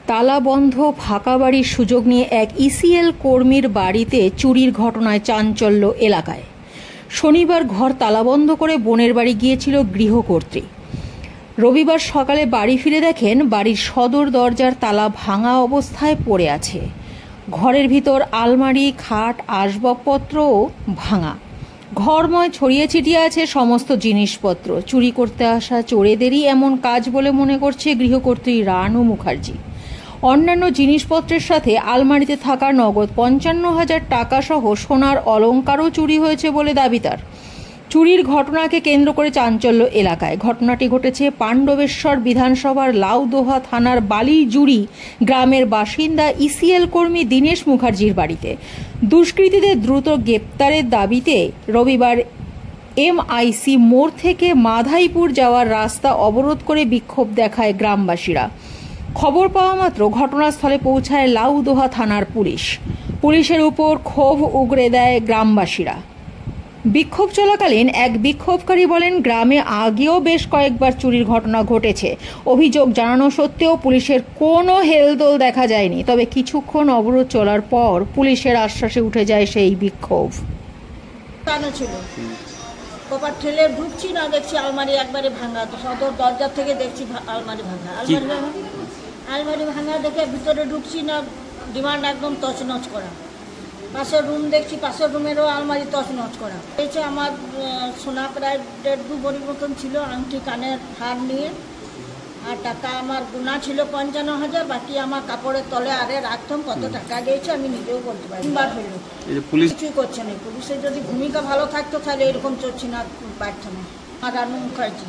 তালা বন্ধ ফাঁকা বাড়ির সুযোগ নিয়ে এক ইসিএল কর্মীর বাড়িতে চুরির ঘটনায় চাঞ্চল্য এলাকায়। শনিবার ঘর তালাবন্ধ করে বোনের বাড়ি গিয়েছিল গৃহকর্ত্রী। রবিবার সকালে বাড়ি ফিরে দেখেন বাড়ির সদর দরজার তালা ভাঙা অবস্থায় পড়ে আছে। ঘরের ভিতর আলমারি, খাট, আসবাবপত্রও ভাঙা। ঘরময় ছড়িয়ে ছিটিয়ে আছে সমস্ত জিনিসপত্র। চুরি করতে আসা চোরেদেরই এমন কাজ বলে মনে করছে গৃহকর্ত্রী রানু মুখার্জি। অন্যান্য জিনিসপত্রের সাথে আলমারিতে থাকা নগদ 55,000 টাকা সহ সোনার অলংকারও চুরি হয়েছে বলে দাবি তার। চুরির ঘটনাকে কেন্দ্র করে চাঞ্চল্য এলাকায়। ঘটনাটি ঘটেছে পাণ্ডবেশ্বর বিধানসভার লাউদোহা থানার বালিজুড়ি গ্রামের বাসিন্দা ইসিএল কর্মী দীনেশ মুখার্জির বাড়িতে। দুষ্কৃতীদের দ্রুত গ্রেপ্তারের দাবিতে রবিবার এমআইসি মোড় থেকে মাধাইপুর যাওয়ার রাস্তা অবরোধ করে বিক্ষোভ দেখায় গ্রামবাসীরা। খবর পাওয়া মাত্র ঘটনাস্থলে পৌঁছায় লাউদোহা থানার পুলিশ। পুলিশের উপর ক্ষোভ উগরে দেয় গ্রামবাসীরা। বিক্ষোভ চলাকালীন এক বিক্ষোভকারী বলেন, গ্রামে আগেও বেশ কয়েকবার চুরির ঘটনা ঘটেছে। অভিযোগ জানানো সত্ত্বেও পুলিশের কোনো হেলদোল দেখা যায়নি। তবে কিছুক্ষণ অবরোধ চলার পর পুলিশের আশ্বাসে উঠে যায় সেই বিক্ষোভ। কপার ঠেলে ঢুকছি না, দেখছি আলমারি একবারে ভাঙা। তো সদর দরজা থেকে দেখছি আলমারি ভাঙা। আলমারি ভাঙা দেখে ভিতরে ঢুকছি না, ডিমান্ড একদম তছনছ করা। পাশের রুম দেখছি, পাশের রুমেরও আলমারি তছনছ করা। হয়েছে আমার সোনা প্রায় 1.5 ভরির মতন ছিল, আংটি, কানের হার নিয়ে। আর টাকা আমার গুণা ছিল 55,000। বাকি আমার কাপড়ের তলে আরে রাখতাম। কত টাকা গিয়েছে আমি নিজেও বলতে পারি। 3বার হলো, পুলিশ কিছুই করছে না। পুলিশের যদি ভূমিকা ভালো থাকতো তাহলে এরকম চলছি না, পারত না। আর রানু মুখার্জি।